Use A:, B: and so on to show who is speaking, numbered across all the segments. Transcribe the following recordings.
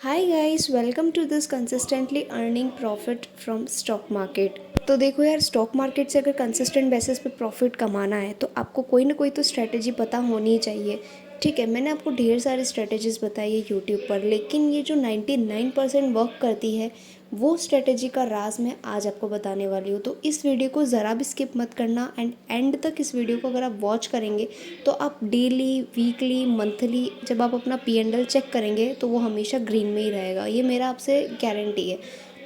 A: Hi guys, welcome to this consistently earning profit from stock market. तो देखो यार, stock market से अगर कंसिस्टेंट बेसिस पे प्रॉफिट कमाना है तो आपको कोई ना कोई तो स्ट्रेटेजी पता होनी ही चाहिए। ठीक है, मैंने आपको ढेर सारी स्ट्रेटेजीज बताई है यूट्यूब पर, लेकिन ये जो 99% वर्क करती है वो स्ट्रेटेजी का राज मैं आज आपको बताने वाली हूँ। तो इस वीडियो को ज़रा भी स्किप मत करना एंड एंड तक इस वीडियो को अगर आप वॉच करेंगे तो आप डेली, वीकली, मंथली जब आप अपना P&L चेक करेंगे तो वो हमेशा ग्रीन में ही रहेगा। ये मेरा आपसे गारंटी है।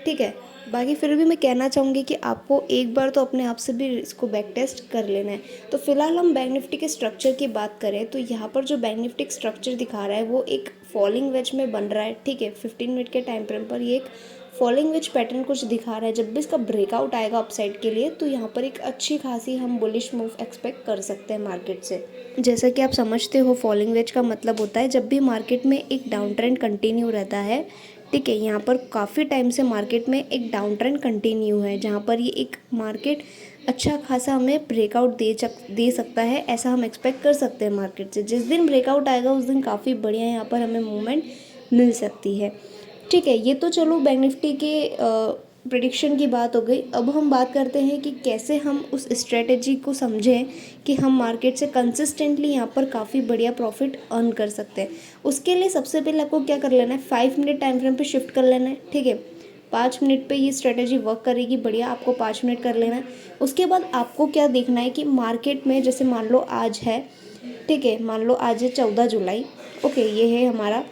A: ठीक है, बाकी फिर भी मैं कहना चाहूँगी कि आपको एक बार तो अपने आप से भी इसको बैक टेस्ट कर लेना है। तो फिलहाल हम बैंक निफ्टी के स्ट्रक्चर की बात करें तो यहाँ पर जो बैंक निफ्टी स्ट्रक्चर दिखा रहा है वो एक फॉलिंग वेज में बन रहा है। ठीक है, 15 मिनट के टाइम फ्रेम पर ये एक फॉलिंग वेज पैटर्न कुछ दिखा रहा है। जब भी इसका ब्रेकआउट आएगा अपसाइड के लिए तो यहाँ पर एक अच्छी खासी हम बुलिश मूव एक्सपेक्ट कर सकते हैं मार्केट से। जैसा कि आप समझते हो, फॉलिंग वेज का मतलब होता है जब भी मार्केट में एक डाउन ट्रेंड कंटिन्यू रहता है। ठीक है, यहाँ पर काफ़ी टाइम से मार्केट में एक डाउन ट्रेंड कंटिन्यू है जहाँ पर ये एक मार्केट अच्छा खासा हमें ब्रेकआउट दे सकता है, ऐसा हम एक्सपेक्ट कर सकते हैं मार्केट से। जिस दिन ब्रेकआउट आएगा उस दिन काफ़ी बढ़िया यहाँ पर हमें मूवमेंट मिल सकती है। ठीक है, ये तो चलो बैंक निफ्टी के प्रिडिक्शन की बात हो गई। अब हम बात करते हैं कि कैसे हम उस स्ट्रेटेजी को समझें कि हम मार्केट से कंसिस्टेंटली यहाँ पर काफ़ी बढ़िया प्रॉफिट अर्न कर सकते हैं। उसके लिए सबसे पहले आपको क्या कर लेना है, 5 मिनट टाइम फ्रेम पे शिफ्ट कर लेना है। ठीक है, 5 मिनट पे ये स्ट्रेटेजी वर्क करेगी बढ़िया, आपको 5 मिनट कर लेना है। उसके बाद आपको क्या देखना है कि मार्केट में जैसे मान लो आज है, ठीक है, मान लो आज है 14 जुलाई। ओके, ये है हमारा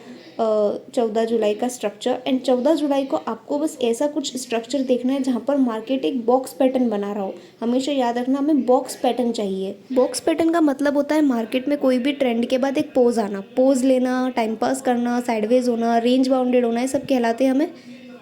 A: 14 जुलाई का स्ट्रक्चर एंड 14 जुलाई को आपको बस ऐसा कुछ स्ट्रक्चर देखना है जहाँ पर मार्केट एक बॉक्स पैटर्न बना रहा हो। हमेशा याद रखना, हमें बॉक्स पैटर्न चाहिए। बॉक्स पैटर्न का मतलब होता है मार्केट में कोई भी ट्रेंड के बाद एक पोज आना, पोज लेना, टाइम पास करना, साइडवेज होना, रेंज बाउंडेड होना, ये सब कहलाते हैं हमें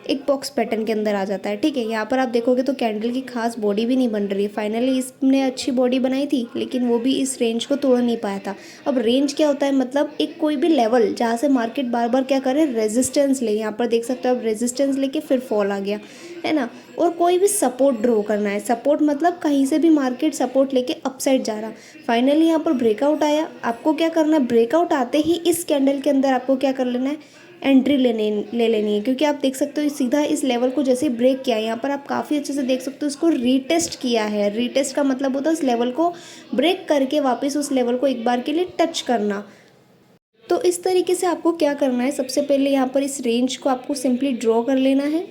A: एक बॉक्स पैटर्न के अंदर आ जाता है। ठीक है, यहाँ पर आप देखोगे तो कैंडल की खास बॉडी भी नहीं बन रही है। फाइनली इसने अच्छी बॉडी बनाई थी लेकिन वो भी इस रेंज को तोड़ नहीं पाया था। अब रेंज क्या होता है, मतलब एक कोई भी लेवल जहाँ से मार्केट बार बार क्या करे, रेजिस्टेंस ले। यहाँ पर देख सकते हो आप, रेजिस्टेंस लेके फिर फॉल आ गया है ना। और कोई भी सपोर्ट ड्रॉ करना है। सपोर्ट मतलब कहीं से भी मार्केट सपोर्ट लेके अपसाइड जा रहा। फाइनली यहाँ पर ब्रेकआउट आया, आपको क्या करना है, ब्रेकआउट आते ही इस कैंडल के अंदर आपको क्या कर लेना है, एंट्री ले लेनी है। क्योंकि आप देख सकते हो सीधा इस लेवल को जैसे ब्रेक किया, यहाँ पर आप काफ़ी अच्छे से देख सकते हो इसको रीटेस्ट किया है। रीटेस्ट का मतलब होता है उस लेवल को ब्रेक करके वापस उस लेवल को एक बार के लिए टच करना। तो इस तरीके से आपको क्या करना है, सबसे पहले यहाँ पर इस रेंज को आपको सिंपली ड्रॉ कर लेना है।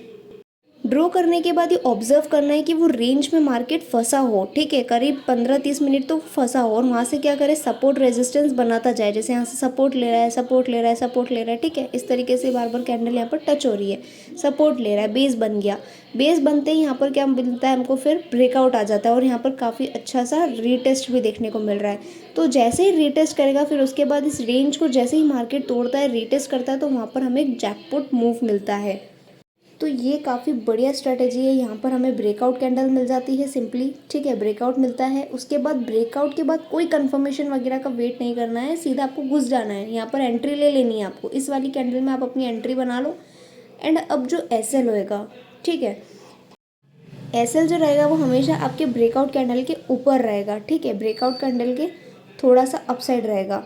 A: ड्रॉ करने के बाद ये ऑब्जर्व करना है कि वो रेंज में मार्केट फंसा हो। ठीक है, करीब 15-30 मिनट तो फंसा हो और वहाँ से क्या करे, सपोर्ट रेजिस्टेंस बनाता जाए। जैसे यहाँ से सपोर्ट ले रहा है, सपोर्ट ले रहा है, सपोर्ट ले रहा है। ठीक है, इस तरीके से बार बार कैंडल यहाँ पर टच हो रही है, सपोर्ट ले रहा है, बेस बन गया। बेस बनते ही यहाँ पर क्या मिलता है हमको, फिर ब्रेकआउट आ जाता है और यहाँ पर काफ़ी अच्छा सा रीटेस्ट भी देखने को मिल रहा है। तो जैसे ही रीटेस्ट करेगा फिर उसके बाद इस रेंज को जैसे ही मार्केट तोड़ता है, रीटेस्ट करता है, तो वहाँ पर हमें एक जैकपॉट मूव मिलता है। तो ये काफ़ी बढ़िया स्ट्रेटेजी है। यहाँ पर हमें ब्रेकआउट कैंडल मिल जाती है सिंपली। ठीक है, ब्रेकआउट मिलता है, उसके बाद ब्रेकआउट के बाद कोई कंफर्मेशन वगैरह का वेट नहीं करना है, सीधा आपको घुस जाना है। यहाँ पर एंट्री ले लेनी है आपको, इस वाली कैंडल में आप अपनी एंट्री बना लो। एंड अब जो एसएल होएगा, ठीक है, एसएल जो रहेगा वो हमेशा आपके ब्रेकआउट कैंडल के ऊपर रहेगा। ठीक है, ब्रेकआउट कैंडल के थोड़ा सा अपसाइड रहेगा।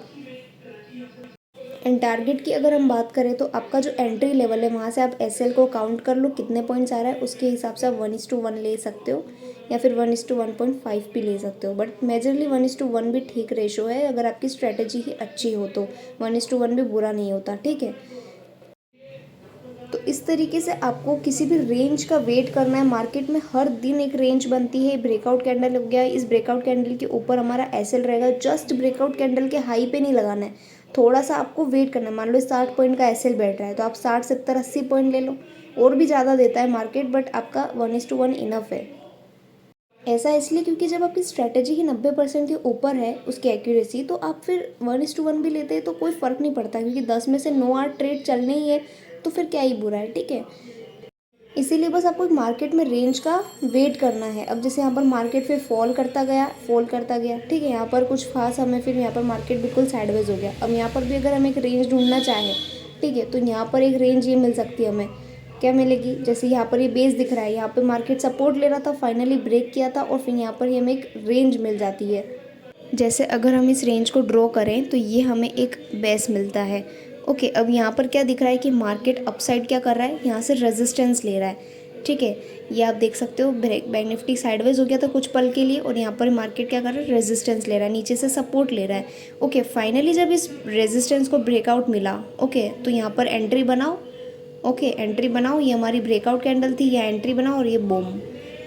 A: एंड टारगेट की अगर हम बात करें तो आपका जो एंट्री लेवल है वहाँ से आप एसएल को काउंट कर लो कितने पॉइंट्स आ रहा है, उसके हिसाब से आप 1:1 ले सकते हो या फिर 1:1.5 भी ले सकते हो। बट मेजरली 1:1 भी ठीक रेशो है, अगर आपकी स्ट्रेटेजी ही अच्छी हो तो 1:1 भी बुरा नहीं होता। ठीक है, तो इस तरीके से आपको किसी भी रेंज का वेट करना है। मार्केट में हर दिन एक रेंज बनती है। ब्रेकआउट कैंडल हो गया, इस ब्रेकआउट कैंडल के ऊपर हमारा एसएल रहेगा। जस्ट ब्रेकआउट कैंडल के हाई पे नहीं लगाना है, थोड़ा सा आपको वेट करना है। मान लो 60 पॉइंट का एसएल बैठ रहा है तो आप 60, 70, 80 पॉइंट ले लो। और भी ज़्यादा देता है मार्केट, बट आपका 1:1 इनफ है। ऐसा इसलिए क्योंकि जब आपकी स्ट्रैटेजी ही 90% के ऊपर है उसकी एक्यूरेसी, तो आप फिर 1:1 भी लेते हैं तो कोई फ़र्क नहीं पड़ता, क्योंकि 10 में से 9-8 ट्रेड चलने ही है तो फिर क्या ही बुरा है। ठीक है, इसीलिए बस आपको एक मार्केट में रेंज का वेट करना है। अब जैसे यहाँ पर मार्केट फिर फॉल करता गया, फॉल करता गया। ठीक है, यहाँ पर कुछ खास हमें फिर यहाँ पर मार्केट बिल्कुल साइडवेज हो गया। अब यहाँ पर भी अगर हम एक रेंज ढूंढना चाहें, ठीक है, तो यहाँ पर एक रेंज ये मिल सकती है हमें। क्या मिलेगी, जैसे यहाँ पर ये बेस दिख रहा है, यहाँ पर मार्केट सपोर्ट ले रहा था, फाइनली ब्रेक किया था और फिर यहाँ पर हमें एक रेंज मिल जाती है। जैसे अगर हम इस रेंज को ड्रॉ करें तो ये हमें एक बेस मिलता है। ओके, अब यहाँ पर क्या दिख रहा है कि मार्केट अपसाइड क्या कर रहा है, यहाँ से रेजिस्टेंस ले रहा है। ठीक है, ये आप देख सकते हो, बैंक निफ्टी साइडवेज हो गया था कुछ पल के लिए और यहाँ पर मार्केट क्या कर रहा है, रेजिस्टेंस ले रहा है, नीचे से सपोर्ट ले रहा है। ओके, फाइनली जब इस रेजिस्टेंस को ब्रेकआउट मिला, ओके, तो यहाँ पर एंट्री बनाओ। ओके, एंट्री बनाओ, ये हमारी ब्रेकआउट कैंडल थी, ये एंट्री बनाओ और ये बूम।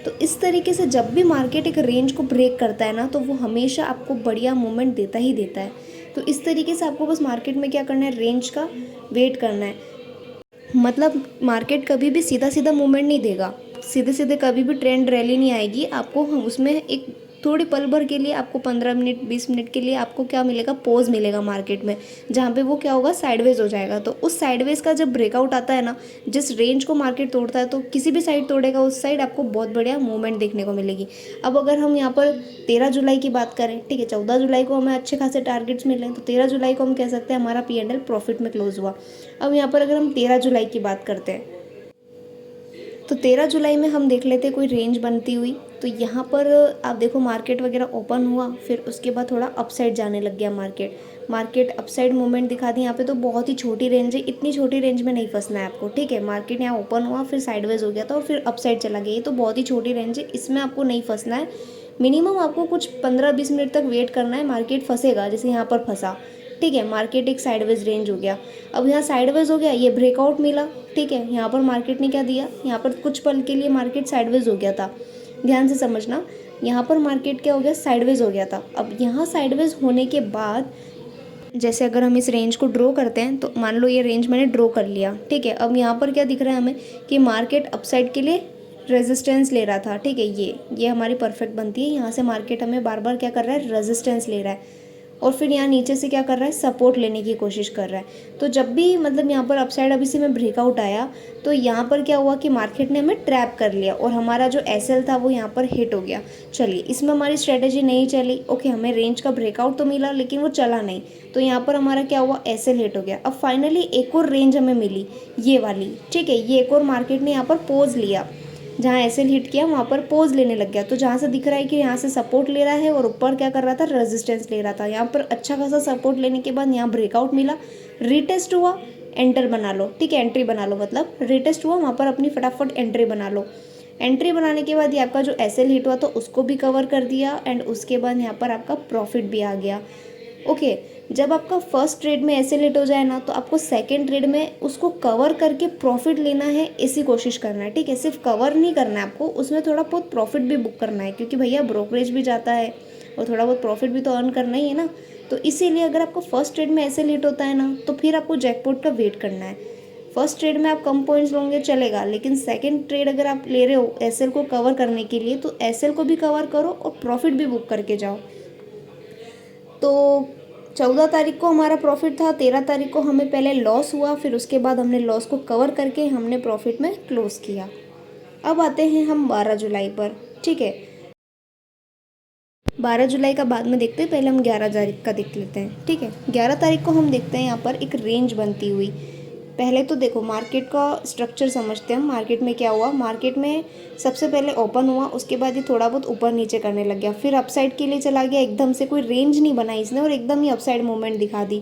A: तो इस तरीके से जब भी मार्केट एक रेंज को ब्रेक करता है ना, तो वो हमेशा आपको बढ़िया मूवमेंट देता ही देता है। तो इस तरीके से आपको बस मार्केट में क्या करना है, रेंज का वेट करना है। मतलब मार्केट कभी भी सीधा सीधा मूवमेंट नहीं देगा, सीधे सीधे कभी भी ट्रेंड रैली नहीं आएगी आपको। हम उसमें एक थोड़ी पल भर के लिए आपको 15 मिनट 20 मिनट के लिए आपको क्या मिलेगा, पॉज मिलेगा मार्केट में, जहाँ पे वो क्या होगा, साइडवेज हो जाएगा। तो उस साइडवेज का जब ब्रेकआउट आता है ना, जिस रेंज को मार्केट तोड़ता है, तो किसी भी साइड तोड़ेगा उस साइड आपको बहुत बढ़िया मूवमेंट देखने को मिलेगी। अब अगर हम यहाँ पर 13 जुलाई की बात करें, ठीक है, 14 जुलाई को हमें अच्छे खासे टारगेट्स मिले, तो 13 जुलाई को हम कह सकते हैं हमारा P&L प्रॉफिट में क्लोज हुआ। अब यहाँ पर अगर हम 13 जुलाई की बात करते हैं, तो 13 जुलाई में हम देख लेते कोई रेंज बनती हुई। तो यहाँ पर आप देखो मार्केट वगैरह ओपन हुआ, फिर उसके बाद थोड़ा अपसाइड जाने लग गया मार्केट अपसाइड मूवमेंट दिखा दी। यहाँ पे तो बहुत ही छोटी रेंज है, इतनी छोटी रेंज में नहीं फंसना है आपको। ठीक है, मार्केट यहाँ ओपन हुआ, फिर साइडवेज हो गया था और फिर अपसाइड चला गया, ये तो बहुत ही छोटी रेंज है, इसमें आपको नहीं फंसना है। मिनिमम आपको कुछ 15-20 मिनट तक वेट करना है, मार्केट फंसेगा जैसे यहाँ पर फंसा। ठीक है, मार्केट एक साइडवेज रेंज हो गया, अब यहाँ साइडवेज हो गया, ये ब्रेकआउट मिला। ठीक है, यहाँ पर मार्केट ने क्या दिया, यहाँ पर कुछ पल के लिए मार्केट साइडवेज हो गया था, ध्यान से समझना, यहाँ पर मार्केट क्या हो गया, साइडवेज हो गया था। अब यहाँ साइडवेज होने के बाद जैसे अगर हम इस रेंज को ड्रॉ करते हैं, तो मान लो ये रेंज मैंने ड्रॉ कर लिया। ठीक है, अब यहाँ पर क्या दिख रहा है हमें कि मार्केट अपसाइड के लिए रेजिस्टेंस ले रहा था। ठीक है, ये हमारी परफेक्ट बनती है, यहाँ से मार्केट हमें बार बार क्या कर रहा है, रेजिस्टेंस ले रहा है और फिर यहाँ नीचे से क्या कर रहा है, सपोर्ट लेने की कोशिश कर रहा है। तो जब भी मतलब यहाँ पर अपसाइड अभी से में ब्रेकआउट आया, तो यहाँ पर क्या हुआ कि मार्केट ने हमें ट्रैप कर लिया और हमारा जो SL था वो यहाँ पर हिट हो गया। चलिए, इसमें हमारी स्ट्रेटेजी नहीं चली। ओके, हमें रेंज का ब्रेकआउट तो मिला लेकिन वो चला नहीं, तो यहाँ पर हमारा क्या हुआ, SL हिट हो गया। अब फाइनली एक और रेंज हमें मिली, ये वाली। ठीक है, ये एक और मार्केट ने यहाँ पर पोज लिया, जहाँ SL हिट किया वहाँ पर पोज लेने लग गया। तो जहाँ से दिख रहा है कि यहाँ से सपोर्ट ले रहा है और ऊपर क्या कर रहा था, रेजिस्टेंस ले रहा था। यहाँ पर अच्छा खासा सपोर्ट लेने के बाद यहाँ ब्रेकआउट मिला, रीटेस्ट हुआ, एंटर बना लो। ठीक है, एंट्री बना लो, मतलब रीटेस्ट हुआ, वहाँ पर अपनी फटाफट एंट्री बना लो। एंट्री बनाने के बाद ये आपका जो SL हिट हुआ तो उसको भी कवर कर दिया एंड उसके बाद यहाँ पर आपका प्रॉफिट भी आ गया। ओके, जब आपका फर्स्ट ट्रेड में ऐसे लेट हो जाए ना, तो आपको सेकंड ट्रेड में उसको कवर करके प्रॉफिट लेना है, ऐसी कोशिश करना है। ठीक है, सिर्फ कवर नहीं करना है आपको, उसमें थोड़ा बहुत प्रॉफिट भी बुक करना है, क्योंकि भैया ब्रोकरेज भी जाता है और थोड़ा बहुत प्रॉफिट भी तो अर्न करना ही है ना। तो इसीलिए अगर आपको फर्स्ट ट्रेड में ऐसे लेट होता है ना, तो फिर आपको जैकपॉट का वेट करना है। फर्स्ट ट्रेड में आप कम पॉइंट्स लोगे चलेगा, लेकिन सेकंड ट्रेड अगर आप ले रहे हो SL को कवर करने के लिए, तो SL को भी कवर करो और प्रॉफिट भी बुक करके जाओ। तो 14 तारीख को हमारा प्रॉफिट था, 13 तारीख को हमें पहले लॉस हुआ, फिर उसके बाद हमने लॉस को कवर करके हमने प्रॉफिट में क्लोज किया। अब आते हैं हम 12 जुलाई पर। ठीक है, 12 जुलाई का बाद में देखते हैं, पहले हम 11 तारीख का देख लेते हैं। ठीक है, 11 तारीख को हम देखते हैं यहाँ पर एक रेंज बनती हुई। पहले तो देखो मार्केट का स्ट्रक्चर समझते हैं हम। मार्केट में क्या हुआ, मार्केट में सबसे पहले ओपन हुआ, उसके बाद ये थोड़ा बहुत ऊपर नीचे करने लग गया, फिर अपसाइड के लिए चला गया। एकदम से कोई रेंज नहीं बनाई इसने और एकदम ही अपसाइड मूवमेंट दिखा दी।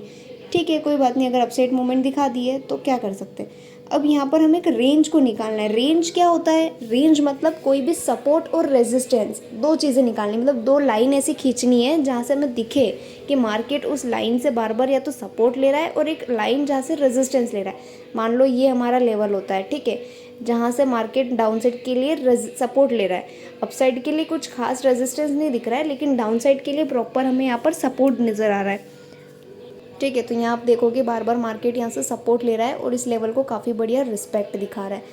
A: ठीक है, कोई बात नहीं, अगर अपसाइड मूवमेंट दिखा दी है तो क्या कर सकते हैं। अब यहाँ पर हमें एक रेंज को निकालना है। रेंज क्या होता है, रेंज मतलब कोई भी सपोर्ट और रेजिस्टेंस, दो चीज़ें निकालनी, मतलब दो लाइन ऐसी खींचनी है जहाँ से हमें दिखे कि मार्केट उस लाइन से बार बार या तो सपोर्ट ले रहा है और एक लाइन जहाँ से रेजिस्टेंस ले रहा है। मान लो ये हमारा लेवल होता है, ठीक है, जहाँ से मार्केट डाउन साइड के लिए सपोर्ट ले रहा है, अपसाइड के लिए कुछ खास रेजिस्टेंस नहीं दिख रहा है, लेकिन डाउन साइड के लिए प्रॉपर हमें यहाँ पर सपोर्ट नज़र आ रहा है। ठीक है, तो यहाँ आप देखोगे बार बार मार्केट यहाँ से सपोर्ट ले रहा है और इस लेवल को काफ़ी बढ़िया रिस्पेक्ट दिखा रहा है।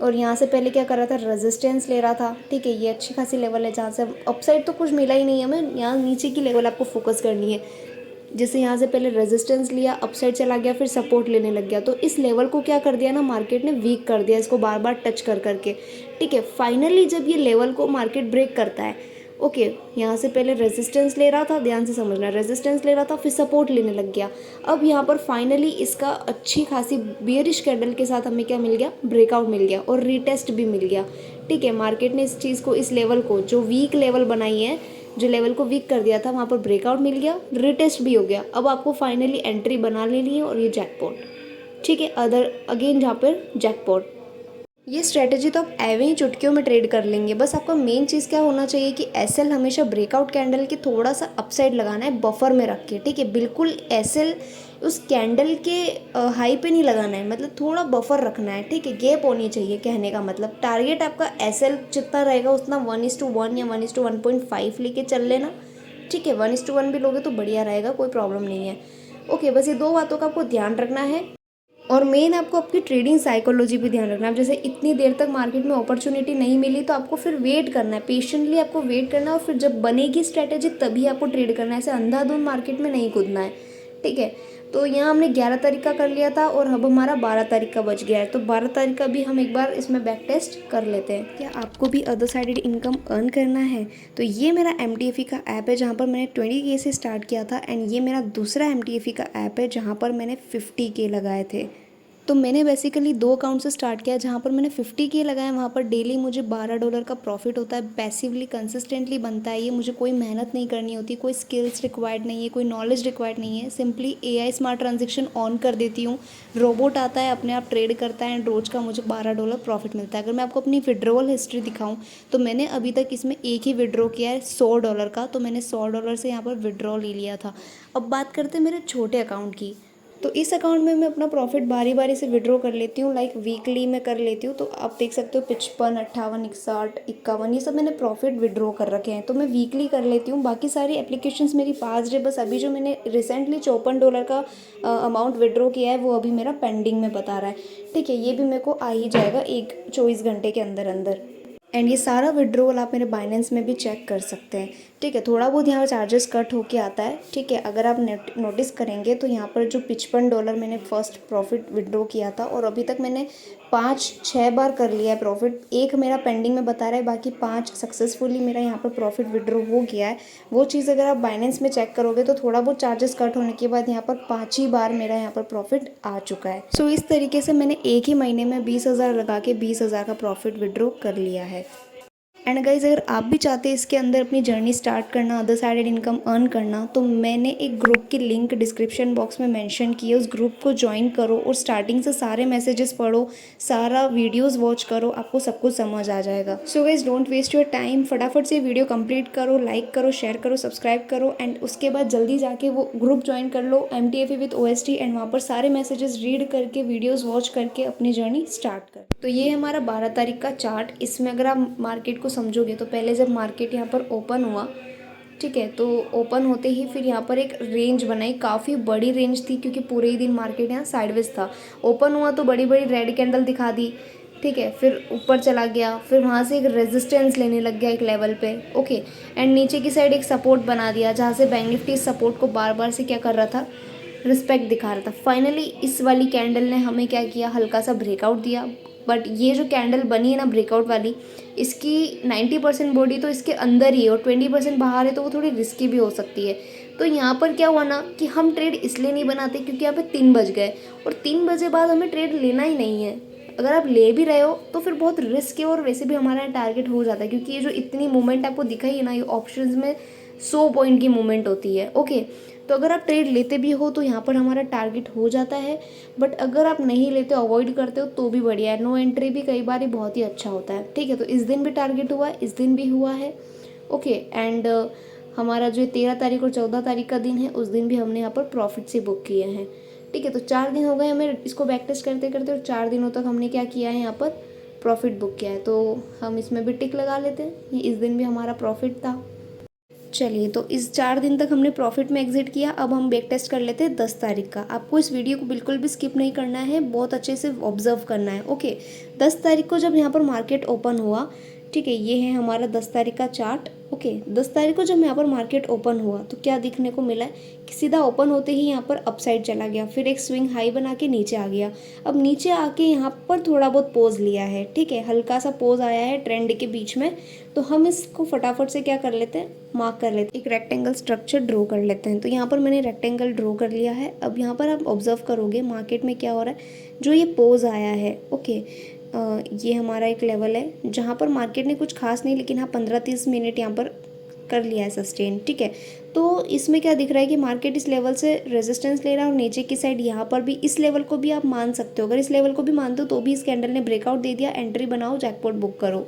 A: और यहाँ से पहले क्या कर रहा था, रेजिस्टेंस ले रहा था। ठीक है, ये अच्छी खासी लेवल है जहाँ से अपसाइड तो कुछ मिला ही नहीं है हमें, यहाँ नीचे की लेवल आपको फोकस करनी है। जैसे यहाँ से पहले रेजिस्टेंस लिया, अपसाइड चला गया, फिर सपोर्ट लेने लग गया, तो इस लेवल को क्या कर दिया ना, मार्केट ने वीक कर दिया इसको बार बार टच कर करके। ठीक है, फाइनली जब ये लेवल को मार्केट ब्रेक करता है, ओके, यहाँ से पहले रेजिस्टेंस ले रहा था, ध्यान से समझना, रेजिस्टेंस ले रहा था, फिर सपोर्ट लेने लग गया। अब यहाँ पर फाइनली इसका अच्छी खासी बियरिश कैंडल के साथ हमें क्या मिल गया, ब्रेकआउट मिल गया और रीटेस्ट भी मिल गया। ठीक है, मार्केट ने इस चीज़ को, इस लेवल को जो वीक लेवल बनाई है, जो लेवल को वीक कर दिया था वहाँ पर ब्रेकआउट मिल गया, रिटेस्ट भी हो गया। अब आपको फाइनली एंट्री बना लेनी है और ये जैकपॉट, ठीक है, अदर अगेन जहाँ पर जैकपॉट। ये स्ट्रेटजी तो आप एवं ही चुटकियों में ट्रेड कर लेंगे। बस आपका मेन चीज़ क्या होना चाहिए कि एसएल हमेशा ब्रेकआउट कैंडल के थोड़ा सा अपसाइड लगाना है, बफर में रख के, ठीक है। बिल्कुल एसएल उस कैंडल के हाई पे नहीं लगाना है, मतलब थोड़ा बफर रखना है, ठीक है। गैप होनी चाहिए, कहने का मतलब टारगेट आपका एसएल जितना रहेगा उतना 1:1 या 1:1.5 लेके चल लेना, ठीक है। 1:1 भी लोगे तो बढ़िया रहेगा, कोई प्रॉब्लम नहीं है। ओके, बस ये दो बातों का आपको ध्यान रखना है। और मेन आपको आपकी ट्रेडिंग साइकोलॉजी पे ध्यान रखना है। जैसे इतनी देर तक मार्केट में अपॉर्चुनिटी नहीं मिली तो आपको फिर वेट करना है, पेशेंटली आपको वेट करना है, और फिर जब बनेगी स्ट्रैटेजी तभी आपको ट्रेड करना है। ऐसे अंधाधुंध मार्केट में नहीं कूदना है, ठीक है। तो यहाँ हमने 11 तारीख का कर लिया था और अब हमारा 12 तारीख का बच गया है। तो 12 तारीख का भी हम एक बार इसमें बैक टेस्ट कर लेते हैं। क्या आपको भी अदर साइडेड इनकम अर्न करना है? तो ये मेरा MTFE का ऐप है जहाँ पर मैंने 20K से स्टार्ट किया था, एंड ये मेरा दूसरा MTFE का ऐप है जहाँ पर मैंने 50K लगाए थे। तो मैंने बेसिकली 2 अकाउंट से स्टार्ट किया। जहाँ पर मैंने 50K लगाया वहाँ पर डेली मुझे $12 का प्रॉफिट होता है, पैसिवली कंसिस्टेंटली बनता है ये। मुझे कोई मेहनत नहीं करनी होती, कोई स्किल्स रिक्वायर्ड नहीं है, कोई नॉलेज रिक्वायर्ड नहीं है। Simply AI smart transaction on कर देती हूँ, रोबोट आता है, अपने आप ट्रेड करता है, एंड रोज़ का मुझे $12 प्रॉफिट मिलता है। अगर मैं आपको अपनी विड्रॉवल हिस्ट्री दिखाऊँ तो मैंने अभी तक इसमें एक ही विड्रॉ किया है $100 का। तो मैंने $100 से यहाँ पर विड्रॉ ले लिया था। अब बात करते हैं मेरे छोटे अकाउंट की। तो इस अकाउंट में मैं अपना प्रॉफिट बारी बारी से विड्रॉ कर लेती हूँ, लाइक वीकली में कर लेती हूँ। तो आप देख सकते हो 55, 58, 61, 51 ये सब मैंने प्रॉफिट विड्रॉ कर रखे हैं। तो मैं वीकली कर लेती हूँ। बाकी सारी एप्लीकेशंस मेरी पास है, बस अभी जो मैंने रिसेंटली $54 का अमाउंट विड्रॉ किया है वो अभी मेरा पेंडिंग में बता रहा है, ठीक है। ये भी मेरे को आ ही जाएगा 24 घंटे के अंदर अंदर। एंड ये सारा विड्रॉल आप मेरे बाइनेंस में भी चेक कर सकते हैं, ठीक है। थोड़ा बहुत यहाँ चार्जेस कट होके आता है, ठीक है। अगर आप नोटिस करेंगे तो यहाँ पर जो $55 मैंने फर्स्ट प्रॉफिट विड्रॉ किया था, और अभी तक मैंने 5-6 बार कर लिया है प्रॉफिट। एक मेरा पेंडिंग में बता रहा है, बाकी 5 सक्सेसफुली मेरा यहाँ पर प्रॉफिट विड्रॉ हो गया है। वो चीज़ अगर आप बाइनेंस में चेक करोगे तो थोड़ा बहुत चार्जेस कट होने के बाद यहाँ पर 5 ही बार मेरा यहाँ पर प्रॉफिट आ चुका है। सो इस तरीके से मैंने एक ही महीने में 20,000 लगा के 20,000 का प्रॉफिट विड्रॉ कर लिया है। एंड गाइज, अगर आप भी चाहते हैं इसके अंदर अपनी जर्नी स्टार्ट करना, अदर साइडेड इनकम अर्न करना, तो मैंने एक ग्रुप की लिंक डिस्क्रिप्शन बॉक्स में मेंशन की है। उस ग्रुप को ज्वाइन करो और स्टार्टिंग से सारे मैसेजेस पढ़ो, सारा वीडियोस वॉच करो, आपको सब कुछ समझ आ जाएगा। So guys, don't waste your time, फटाफट से वीडियो कंप्लीट करो, लाइक करो, शेयर करो, सब्सक्राइब करो, एंड उसके बाद जल्दी जाके वो ग्रुप ज्वाइन कर लो, MTFE विद OST, एंड वहाँ पर सारे मैसेजेस रीड करके, वीडियोज़ वॉच करके अपनी जर्नी स्टार्ट कर। तो ये हमारा 12 तारीख का चार्ट। इसमें अगर आप मार्केट को समझोगे तो पहले जब मार्केट यहाँ पर ओपन हुआ, ठीक है, तो ओपन होते ही फिर यहाँ पर एक रेंज बनाई, काफ़ी बड़ी रेंज थी क्योंकि पूरे ही दिन मार्केट यहाँ साइडवेज था। ओपन हुआ तो बड़ी बड़ी रेड कैंडल दिखा दी, ठीक है, फिर ऊपर चला गया, फिर वहाँ से एक रेजिस्टेंस लेने लग गया एक लेवल पे, ओके। एंड नीचे की साइड एक सपोर्ट बना दिया जहाँ से बैंक निफ्टी सपोर्ट को बार बार से क्या कर रहा था, रिस्पेक्ट दिखा रहा था। फाइनली इस वाली कैंडल ने हमें क्या किया, हल्का सा ब्रेकआउट दिया। बट ये जो कैंडल बनी है ना ब्रेकआउट वाली, इसकी 90% बॉडी तो इसके अंदर ही है और 20% बाहर है, तो वो थोड़ी रिस्की भी हो सकती है। तो यहाँ पर क्या हुआ ना कि हम ट्रेड इसलिए नहीं बनाते क्योंकि यहाँ पे 3 बज गए, और 3 बजे बाद हमें ट्रेड लेना ही नहीं है। अगर आप ले भी रहे हो तो फिर बहुत रिस्क है, और वैसे भी हमारा टारगेट हो जाता है क्योंकि ये जो इतनी मूवमेंट आपको दिखाई है ना, ये ऑप्शंस में 100 पॉइंट की मूवमेंट होती है, ओके। तो अगर आप ट्रेड लेते भी हो तो यहाँ पर हमारा टारगेट हो जाता है। बट अगर आप नहीं लेते, अवॉइड करते हो तो भी बढ़िया है। नो एंट्री भी कई बार बहुत ही अच्छा होता है, ठीक है। तो इस दिन भी टारगेट हुआ है, इस दिन भी हुआ है, ओके। एंड हमारा जो 13 तारीख और 14 तारीख का दिन है, उस दिन भी हमने यहाँ पर प्रॉफिट से बुक किए हैं, ठीक है। तो 4 दिन हो गए हमें इसको बैक टेस्ट करते करते, और 4 दिनों तक हमने क्या किया है, यहाँ पर प्रॉफिट बुक किया है। तो हम इसमें भी टिक लगा लेते हैं, ये इस दिन भी हमारा प्रॉफिट था। चलिए, तो इस 4 दिन तक हमने प्रॉफिट में एग्जिट किया। अब हम बैक टेस्ट कर लेते हैं 10 तारीख का। आपको इस वीडियो को बिल्कुल भी स्किप नहीं करना है, बहुत अच्छे से ऑब्जर्व करना है, ओके। 10 तारीख को जब यहाँ पर मार्केट ओपन हुआ, ठीक है, ये है हमारा 10 तारीख का चार्ट, ओके। 10 तारीख को जब यहाँ पर मार्केट ओपन हुआ तो क्या दिखने को मिला है कि सीधा ओपन होते ही यहाँ पर अपसाइड चला गया, फिर एक स्विंग हाई बना के नीचे आ गया। अब नीचे आके यहाँ पर थोड़ा बहुत पोज लिया है, ठीक है, हल्का सा पोज आया है ट्रेंड के बीच में। तो हम इसको फटाफट से क्या कर लेते हैं, मार्क कर लेते हैं, एक रेक्टेंगल स्ट्रक्चर ड्रॉ कर लेते हैं। तो यहाँ पर मैंने रेक्टेंगल ड्रॉ कर लिया है। अब यहाँ पर आप ऑब्जर्व करोगे मार्केट में क्या हो रहा है, जो ये पोज आया है, ओके। ये हमारा एक लेवल है जहाँ पर मार्केट ने कुछ खास नहीं, लेकिन हाँ 15-30 मिनट यहाँ पर कर लिया है सस्टेन, ठीक है। तो इसमें क्या दिख रहा है कि मार्केट इस लेवल से रेजिस्टेंस ले रहा है और नीचे की साइड यहाँ पर भी इस लेवल को भी आप मान सकते हो। अगर इस लेवल को भी मानते हो तो भी इस कैंडल ने ब्रेकआउट दे दिया, एंट्री बनाओ, जैकपॉट बुक करो,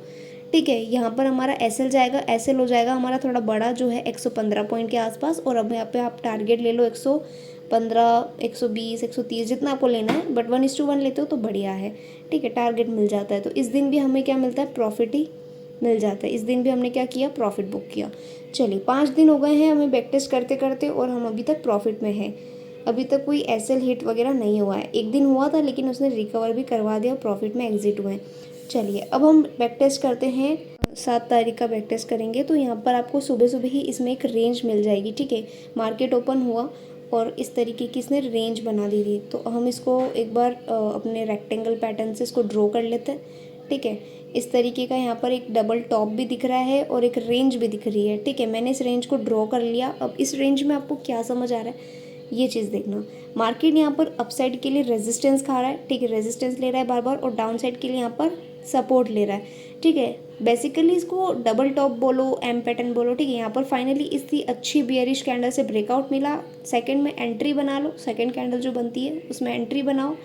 A: ठीक है। यहाँ पर हमारा एसएल जाएगा, एसएल हो जाएगा हमारा थोड़ा बड़ा जो है 115 पॉइंट के आसपास। और अब यहाँ पे आप टारगेट ले लो 115, 120, 130 जितना आपको लेना है, बट 1:1 लेते हो तो बढ़िया है, ठीक है, टारगेट मिल जाता है। तो इस दिन भी हमें क्या मिलता है, प्रॉफिट ही मिल जाता है। इस दिन भी हमने क्या किया, प्रॉफिट बुक किया। चलिए 5 दिन हो गए हैं हमें बैक टेस्ट करते करते और हम अभी तक प्रॉफिट में हैं। अभी तक कोई एसएल हिट वगैरह नहीं हुआ है। एक दिन हुआ था लेकिन उसने रिकवर भी करवा दिया, प्रॉफिट में एग्जिट हुए। चलिए अब हम बैक टेस्ट करते हैं, 7 तारीख का बैक टेस्ट करेंगे। तो यहाँ पर आपको सुबह सुबह ही इसमें एक रेंज मिल जाएगी, ठीक है। मार्केट ओपन हुआ और इस तरीके की इसने रेंज बना दी थी। तो हम इसको एक बार अपने रेक्टेंगल पैटर्न से इसको ड्रॉ कर लेते हैं, ठीक है। इस तरीके का यहाँ पर एक डबल टॉप भी दिख रहा है और एक रेंज भी दिख रही है, ठीक है। मैंने इस रेंज को ड्रॉ कर लिया। अब इस रेंज में आपको क्या समझ आ रहा है ये चीज़ देखना। मार्केट यहाँ पर अपसाइड के लिए रेजिस्टेंस खा रहा है, ठीक है, रेजिस्टेंस ले रहा है बार बार, और डाउन साइड के लिए यहाँ पर सपोर्ट ले रहा है, ठीक है। बेसिकली इसको डबल टॉप बोलो, एम पैटर्न बोलो, ठीक है। यहाँ पर फाइनली इसकी अच्छी बियरिश कैंडल से ब्रेकआउट मिला। सेकंड में एंट्री बना लो, सेकंड कैंडल जो बनती है उसमें एंट्री बनाओ।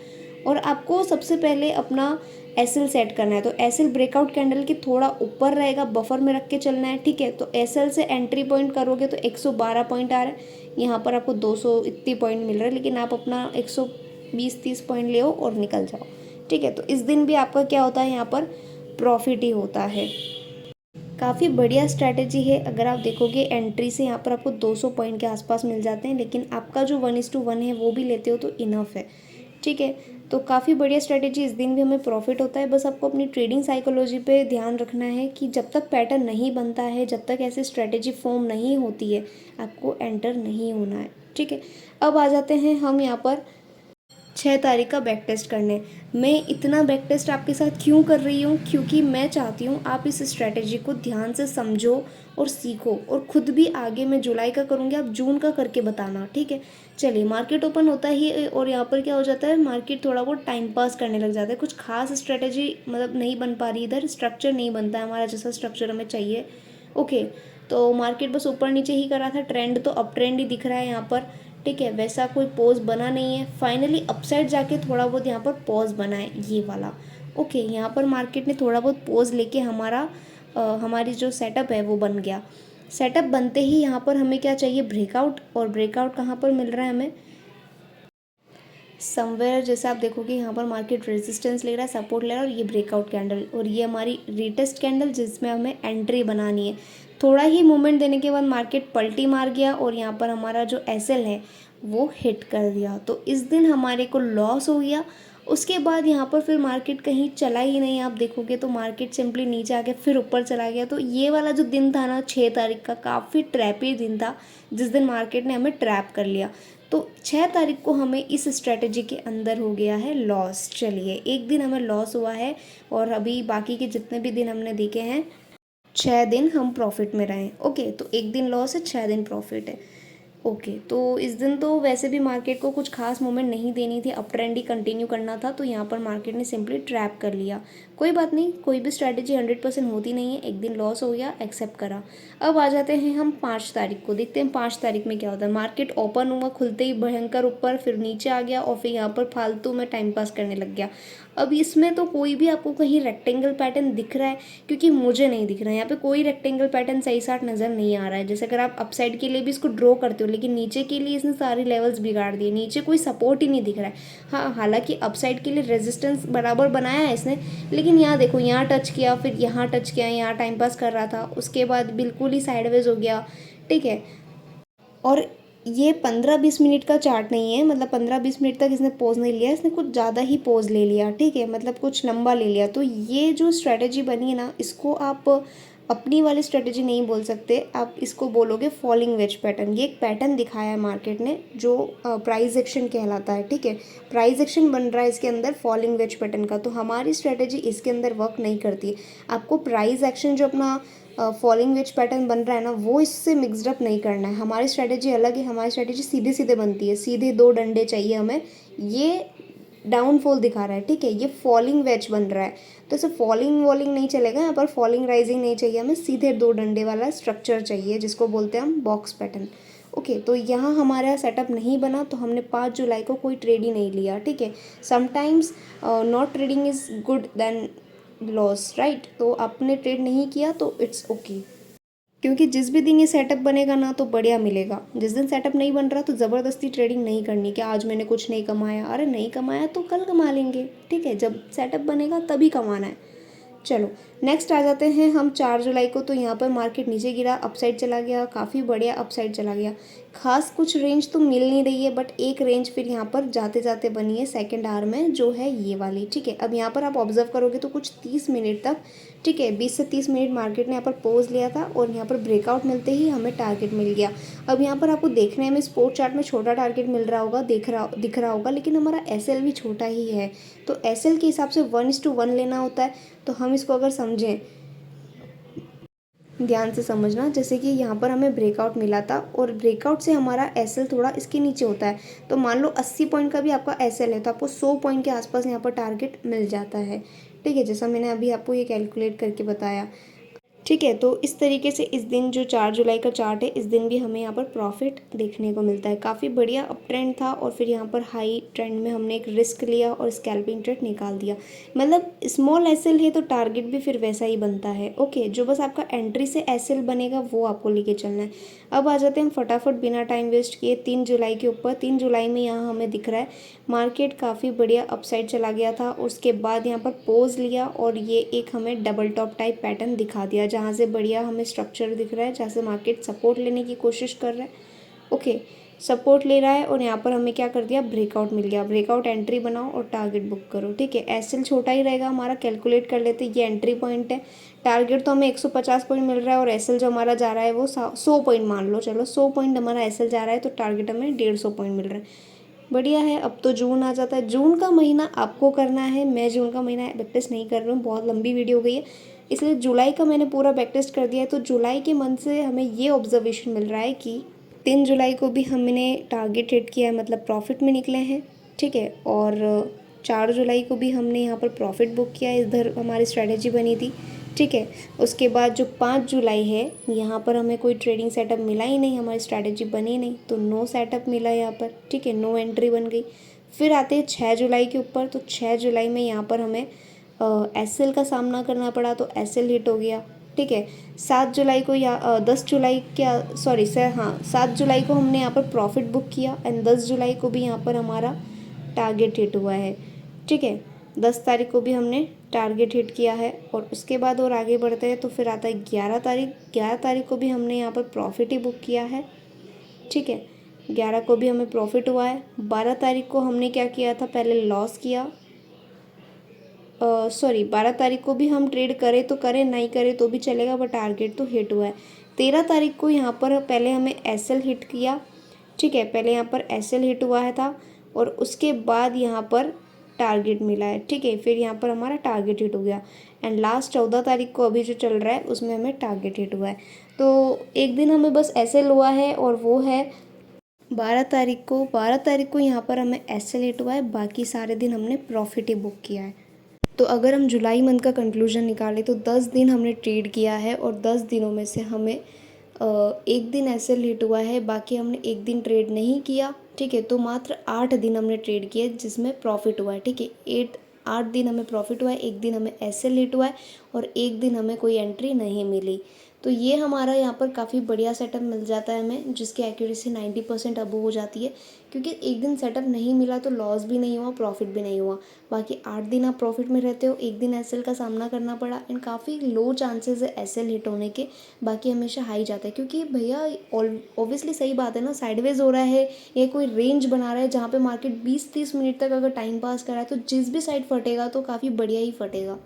A: और आपको सबसे पहले अपना एसएल सेट करना है। तो एसएल ब्रेकआउट कैंडल के थोड़ा ऊपर रहेगा, बफर में रख के चलना है, ठीक है। तो एसएल से एंट्री पॉइंट करोगे तो 112 पॉइंट आ रहा है। यहाँ पर आपको 200 इतनी पॉइंट मिल रहा है, लेकिन आप अपना 120-30 पॉइंट ले और निकल जाओ, ठीक है। तो इस दिन भी आपका क्या होता है, यहाँ पर प्रॉफिट ही होता है। काफ़ी बढ़िया स्ट्रैटेजी है। अगर आप देखोगे एंट्री से यहाँ पर आपको 200 पॉइंट के आसपास मिल जाते हैं, लेकिन आपका जो 1:1 है वो भी लेते हो तो इनफ है, ठीक है। तो काफ़ी बढ़िया स्ट्रैटेजी, इस दिन भी हमें प्रॉफिट होता है। बस आपको अपनी ट्रेडिंग साइकोलॉजी पे ध्यान रखना है कि जब तक पैटर्न नहीं बनता है, जब तक ऐसी स्ट्रैटेजी फॉर्म नहीं होती है, आपको एंटर नहीं होना है, ठीक है। अब आ जाते हैं हम यहाँ पर 6 तारीख का बैक टेस्ट करने। मैं इतना बैक टेस्ट आपके साथ क्यों कर रही हूँ, क्योंकि मैं चाहती हूँ आप इस स्ट्रैटेजी को ध्यान से समझो और सीखो, और ख़ुद भी आगे मैं जुलाई का करूँगी, आप जून का करके बताना, ठीक है। चलिए मार्केट ओपन होता ही और यहाँ पर क्या हो जाता है, मार्केट थोड़ा बहुत टाइम पास करने लग जाता है। कुछ खास स्ट्रैटेजी मतलब नहीं बन पा रही, इधर स्ट्रक्चर नहीं बनता है हमारा जैसा स्ट्रक्चर हमें चाहिए, ओके। तो मार्केट बस ऊपर नीचे ही कर रहा था, ट्रेंड तो अप ट्रेंड ही दिख रहा है यहाँ पर, ठीक है। वैसा कोई पोज बना नहीं है। फाइनली अपसाइड जाके थोड़ा बहुत यहाँ पर पॉज बना है ये वाला, ओके। यहाँ पर मार्केट ने थोड़ा बहुत पोज लेके हमारी जो सेटअप है वो बन गया। सेटअप बनते ही यहाँ पर हमें क्या चाहिए, ब्रेकआउट। और ब्रेकआउट कहाँ पर मिल रहा है हमें, समवेयर, जैसे आप देखोगे यहाँ पर मार्केट रेजिस्टेंस ले रहा है, सपोर्ट ले रहा है, और ये ब्रेकआउट कैंडल और ये हमारी रीटेस्ट कैंडल जिसमें हमें एंट्री बनानी है। थोड़ा ही मूवमेंट देने के बाद मार्केट पलटी मार गया और यहाँ पर हमारा जो एसएल है वो हिट कर दिया। तो इस दिन हमारे को लॉस हो गया। उसके बाद यहाँ पर फिर मार्केट कहीं चला ही नहीं, आप देखोगे तो मार्केट सिंपली नीचे आ गया, फिर ऊपर चला गया। तो ये वाला जो दिन था ना 6 तारीख का, काफ़ी ट्रैपी दिन था, जिस दिन मार्केट ने हमें ट्रैप कर लिया। तो 6 तारीख को हमें इस स्ट्रेटजी के अंदर हो गया है लॉस। चलिए एक दिन हमें लॉस हुआ है और अभी बाकी के जितने भी दिन हमने देखे हैं 6 दिन हम प्रॉफिट में रहे, ओके। तो एक दिन लॉस है, 6 दिन प्रॉफिट है, ओके। तो इस दिन तो वैसे भी मार्केट को कुछ खास मूवमेंट नहीं देनी थी, अप ट्रेंड ही कंटिन्यू करना था। तो यहाँ पर मार्केट ने सिंपली ट्रैप कर लिया। कोई बात नहीं, कोई भी स्ट्रैटेजी 100% होती नहीं है। एक दिन लॉस हो गया, एक्सेप्ट करा। अब आ जाते हैं हम 5 तारीख को, देखते हैं 5 तारीख में क्या होता है। मार्केट ओपन हुआ, खुलते ही भयंकर ऊपर, फिर नीचे आ गया और फिर यहाँ पर फालतू में टाइम पास करने लग गया। अब इसमें तो कोई भी आपको कहीं रेक्टेंगल पैटर्न दिख रहा है, क्योंकि मुझे नहीं दिख रहा है यहाँ पे कोई रेक्टेंगल पैटर्न सही साट नज़र नहीं आ रहा है। जैसे अगर आप अपसाइड के लिए भी इसको ड्रॉ करते हो, लेकिन नीचे के लिए इसने सारे लेवल्स बिगाड़ दिए, नीचे कोई सपोर्ट ही नहीं दिख रहा है। हाँ, हालांकि अपसाइड के लिए रेजिस्टेंस बराबर बनाया है इसने, लेकिन यहाँ देखो, यहाँ टच किया, फिर यहाँ टच किया, यहाँ टाइम पास कर रहा था, उसके बाद बिल्कुल ही साइडवेज हो गया, ठीक है। और ये 15-20 मिनट का चार्ट नहीं है, मतलब 15-20 मिनट तक इसने पोज नहीं लिया, इसने कुछ ज़्यादा ही पोज ले लिया, ठीक है, मतलब कुछ लंबा ले लिया। तो ये जो स्ट्रेटजी बनी है ना, इसको आप अपनी वाली स्ट्रेटजी नहीं बोल सकते, आप इसको बोलोगे फॉलिंग वेज पैटर्न। ये एक पैटर्न दिखाया है मार्केट ने जो प्राइस एक्शन कहलाता है, ठीक है। प्राइस एक्शन बन रहा है इसके अंदर फॉलिंग वेज पैटर्न का, तो हमारी स्ट्रेटजी इसके अंदर वर्क नहीं करती। आपको प्राइस एक्शन जो अपना फॉलिंग वेज पैटर्न बन रहा है ना, वो इससे मिक्सड अप नहीं करना है। हमारी स्ट्रेटजी अलग है, हमारी स्ट्रेटजी सीधे सीधे बनती है, सीधे 2 डंडे चाहिए हमें। ये डाउनफॉल दिखा रहा है, ठीक है, ये फॉलिंग वेज बन रहा है। तो ऐसे फॉलिंग वॉलिंग नहीं चलेगा, यहाँ पर फॉलिंग राइजिंग नहीं चाहिए हमें, सीधे 2 डंडे वाला स्ट्रक्चर चाहिए जिसको बोलते हैं हम बॉक्स पैटर्न। ओके, तो यहाँ हमारा सेटअप नहीं बना तो हमने 5 जुलाई को कोई ट्रेड ही नहीं लिया, ठीक है। Sometimes not trading is good than loss, right. तो आपने ट्रेड नहीं किया तो इट्स ओके, क्योंकि जिस भी दिन ये सेटअप बनेगा ना तो बढ़िया मिलेगा। जिस दिन सेटअप नहीं बन रहा तो ज़बरदस्ती ट्रेडिंग नहीं करनी कि आज मैंने कुछ नहीं कमाया, अरे नहीं कमाया तो कल कमा लेंगे, ठीक है, जब सेटअप बनेगा तभी कमाना है। चलो नेक्स्ट आ जाते हैं हम 4 जुलाई को। तो यहाँ पर मार्केट नीचे गिरा, अपसाइड चला गया, काफ़ी बढ़िया अपसाइड चला गया। खास कुछ रेंज तो मिल नहीं रही है, बट एक रेंज फिर यहाँ पर जाते जाते बनी है सेकंड आवर में, जो है ये वाली, ठीक है। अब यहाँ पर आप ऑब्जर्व करोगे तो कुछ 30 मिनट तक, ठीक है, 20 से 30 मिनट मार्केट ने यहाँ पर पोज लिया था और यहाँ पर ब्रेकआउट मिलते ही हमें टारगेट मिल गया। अब यहाँ पर आपको देखने में स्पोर्ट चार्ट में छोटा टारगेट मिल रहा होगा, दिख रहा होगा, लेकिन हमारा एसएल भी छोटा ही है। तो एसएल के हिसाब से 1:1 लेना होता है। तो हम इसको अगर समझें, ध्यान से समझना, जैसे कि यहाँ पर हमें ब्रेकआउट मिला था और ब्रेकआउट से हमारा एसएल थोड़ा इसके नीचे होता है। तो मान लो 80 पॉइंट का भी आपका एसएल है तो आपको 100 पॉइंट के आसपास यहाँ पर टारगेट मिल जाता है, ठीक है, जैसा मैंने अभी आपको ये कैलकुलेट करके बताया, ठीक है। तो इस तरीके से इस दिन जो 4 जुलाई का चार्ट है, इस दिन भी हमें यहाँ पर प्रॉफिट देखने को मिलता है। काफ़ी बढ़िया अप ट्रेंड था और फिर यहाँ पर हाई ट्रेंड में हमने एक रिस्क लिया और स्कैल्पिंग ट्रेड निकाल दिया। मतलब स्मॉल एसएल है तो टारगेट भी फिर वैसा ही बनता है। ओके, जो बस आपका एंट्री से एसएल बनेगा वो आपको लेके चलना है। अब आ जाते हैं हम फटाफट बिना टाइम वेस्ट किए 3 जुलाई के ऊपर। 3 जुलाई में यहाँ हमें दिख रहा है मार्केट काफ़ी बढ़िया अपसाइड चला गया था, उसके बाद यहाँ पर पोज लिया और ये एक हमें डबल टॉप टाइप पैटर्न दिखा दिया, जहाँ से बढ़िया हमें स्ट्रक्चर दिख रहा है, जहाँ से मार्केट सपोर्ट लेने की कोशिश कर रहा है। ओके, सपोर्ट ले रहा है और यहाँ पर हमें क्या कर दिया, ब्रेकआउट मिल गया। ब्रेकआउट एंट्री बनाओ और टारगेट बुक करो, ठीक है। एसएल छोटा ही रहेगा हमारा, कैलकुलेट कर लेते, ये एंट्री पॉइंट है। टारगेट तो हमें 150 पॉइंट मिल रहा है और एसएल जो हमारा जा रहा है वो 100 पॉइंट मान लो, चलो 100 पॉइंट हमारा एसएल जा रहा है तो टारगेट हमें 150 पॉइंट मिल रहा है। बढ़िया है। अब तो जून आ जाता है। जून का महीना आपको करना है, मैं जून का महीना बैक नहीं कर रही हूँ, बहुत लंबी वीडियो हो गई है, इसलिए जुलाई का मैंने पूरा बैक टेस्ट कर दिया है। तो जुलाई के मंथ से हमें ये ऑब्जर्वेशन मिल रहा है कि 3 जुलाई को भी हमने टारगेट हिट किया है, मतलब प्रॉफिट में निकले हैं, ठीक है। और 4 जुलाई को भी हमने यहाँ पर प्रॉफिट बुक किया है, इधर हमारी स्ट्रैटेजी बनी थी, ठीक है। उसके बाद जो 5 जुलाई है यहाँ पर हमें कोई ट्रेडिंग सेटअप मिला ही नहीं, हमारी स्ट्रैटेजी बनी नहीं, तो नो सेटअप मिला यहाँ पर, ठीक है, नो एंट्री बन गई। फिर आते हैं 6 जुलाई के ऊपर। तो 6 जुलाई में यहाँ पर हमें एसएल का सामना करना पड़ा, तो एसएल हिट हो गया, ठीक है। 7 जुलाई को या 10 जुलाई क्या सॉरी सर, हाँ 7 जुलाई को हमने यहाँ पर प्रॉफिट बुक किया एंड 10 जुलाई को भी यहाँ पर हमारा टारगेट हिट हुआ है, ठीक है। 10 तारीख को भी हमने टारगेट हिट किया है और उसके बाद और आगे बढ़ते हैं तो फिर आता है 11 तारीख। 11 तारीख को भी हमने यहाँ पर प्रॉफिट ही बुक किया है, ठीक है। 11 को भी हमें प्रॉफिट हुआ है। 12 तारीख को हमने क्या किया था, पहले लॉस किया, 12 तारीख को भी हम ट्रेड करें तो करें, नहीं करें तो भी चलेगा, बट टारगेट तो हिट हुआ है। 13 तारीख को यहाँ पर पहले हमें एसएल हिट किया, ठीक है, पहले यहाँ पर एसएल हिट हुआ है था और उसके बाद यहाँ पर टारगेट मिला है, ठीक है। फिर यहाँ पर हमारा टारगेट हिट हो गया एंड लास्ट 14 तारीख को अभी जो चल रहा है उसमें हमें टारगेट हिट हुआ है। तो एक दिन हमें बस एसएल हुआ है और वो है 12 तारीख को। 12 तारीख को यहाँ पर हमें एसएल हिट हुआ है, बाकी सारे दिन हमने प्रॉफिट ही बुक किया है। तो अगर हम जुलाई मंथ का कंक्लूजन निकालें तो 10 दिन हमने ट्रेड किया है और 10 दिनों में से हमें एक दिन एसएल हिट हुआ है, बाकी हमने एक दिन ट्रेड नहीं किया, ठीक है। तो मात्र 8 दिन हमने ट्रेड किया जिसमें प्रॉफिट हुआ है, ठीक है। 8 दिन हमें प्रॉफिट हुआ है, एक दिन हमें एसएल हिट हुआ है और एक दिन हमें कोई एंट्री नहीं मिली। तो ये हमारा यहाँ पर काफ़ी बढ़िया सेटअप मिल जाता है हमें, जिसकी एक्यूरेसी 90% अबव हो जाती है, क्योंकि एक दिन सेटअप नहीं मिला तो लॉस भी नहीं हुआ, प्रॉफिट भी नहीं हुआ। बाकी 8 दिन आप प्रॉफिट में रहते हो, एक दिन एसएल का सामना करना पड़ा एंड काफ़ी लो चांसेस है एसएल हिट होने के, बाकी हमेशा हाई जाता है, क्योंकि भैया ऑब्वियसली सही बात है ना, साइडवेज हो रहा है या कोई रेंज बना रहा है जहाँ पे मार्केट 20-30 मिनट तक अगर टाइम पास कर रहा है तो जिस भी साइड फटेगा तो काफ़ी बढ़िया ही फटेगा।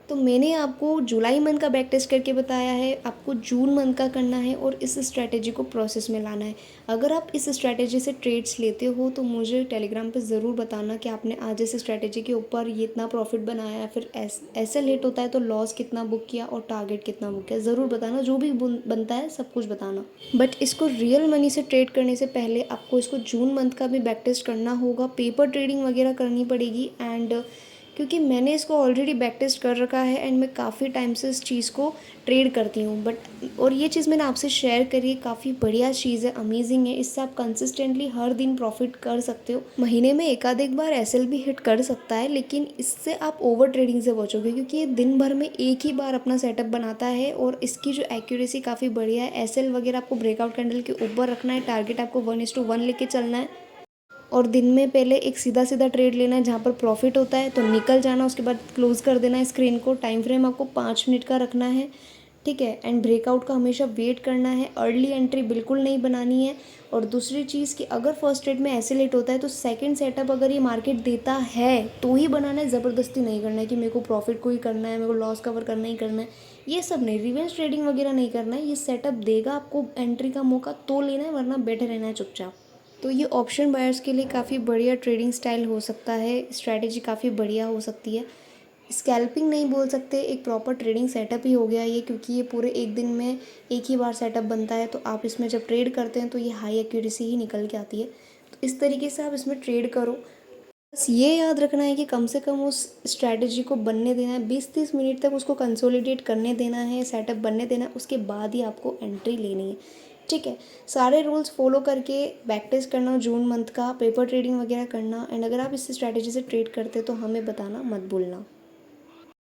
A: तो मैंने आपको जुलाई मंथ का बैक टेस्ट करके बताया है, आपको जून मंथ का करना है और इस स्ट्रैटेजी को प्रोसेस में लाना है। अगर आप इस स्ट्रैटेजी से ट्रेड्स लेते हो तो मुझे टेलीग्राम पे ज़रूर बताना कि आपने आज इस स्ट्रैटेजी के ऊपर ये इतना प्रॉफिट बनाया है, फिर ऐसे लेट होता है तो लॉस कितना बुक किया और टारगेट कितना बुक किया, ज़रूर बताना। जो भी बनता है सब कुछ बताना। बट इसको रियल मनी से ट्रेड करने से पहले आपको इसको जून मंथ का भी बैक टेस्ट करना होगा, पेपर ट्रेडिंग वगैरह करनी पड़ेगी। एंड क्योंकि मैंने इसको ऑलरेडी बैक टेस्ट कर रखा है एंड मैं काफ़ी टाइम से इस चीज़ को ट्रेड करती हूँ, बट और ये चीज़ मैंने आपसे शेयर करी है, काफ़ी बढ़िया चीज़ है, अमेजिंग है। इससे आप कंसिस्टेंटली हर दिन प्रॉफिट कर सकते हो। महीने में एक आध एक बार एसएल भी हिट कर सकता है, लेकिन इससे आप ओवर ट्रेडिंग से बचोगे क्योंकि ये दिन भर में एक ही बार अपना सेटअप बनाता है और इसकी जो एक्यूरेसी काफ़ी बढ़िया है। एसएल वगैरह आपको ब्रेकआउट कैंडल के ऊपर रखना है, टारगेट आपको 1:1 लेके चलना है और दिन में पहले एक सीधा सीधा ट्रेड लेना है जहाँ पर प्रॉफिट होता है तो निकल जाना, उसके बाद क्लोज कर देना है स्क्रीन को। टाइम फ्रेम आपको 5 मिनट का रखना है, ठीक है। एंड ब्रेकआउट का हमेशा वेट करना है, अर्ली एंट्री बिल्कुल नहीं बनानी है। और दूसरी चीज़ कि अगर फर्स्ट ट्रेड में ऐसे लेट होता है तो सेकंड सेटअप अगर ये मार्केट देता है तो ही बनाना है, ज़बरदस्ती नहीं करना है कि मेरे को प्रॉफिट को ही करना है, मेरे को लॉस कवर करना ही करना है, ये सब नहीं। रिवेंज ट्रेडिंग वगैरह नहीं करना है। ये सेटअप देगा आपको एंट्री का मौका तो लेना है, वरना बैठे रहना है चुपचाप। तो ये ऑप्शन बायर्स के लिए काफ़ी बढ़िया ट्रेडिंग स्टाइल हो सकता है, स्ट्रैटेजी काफ़ी बढ़िया हो सकती है। स्कैल्पिंग नहीं बोल सकते, एक प्रॉपर ट्रेडिंग सेटअप ही हो गया ये, क्योंकि ये पूरे एक दिन में एक ही बार सेटअप बनता है। तो आप इसमें जब ट्रेड करते हैं तो ये हाई एक्यूरेसी ही निकल के आती है। तो इस तरीके से आप इसमें ट्रेड करो। बस ये याद रखना है कि कम से कम उस स्ट्रैटेजी को बनने देना है, 20-30 मिनट तक उसको कंसोलिडेट करने देना है, सेटअप बनने देना है, उसके बाद ही आपको एंट्री लेनी है, ठीक है। सारे रूल्स फॉलो करके बैक टेस्ट करना जून मंथ का, पेपर ट्रेडिंग वगैरह करना। एंड अगर आप इस स्ट्रैटेजी से ट्रेड करते तो हमें बताना मत भूलना।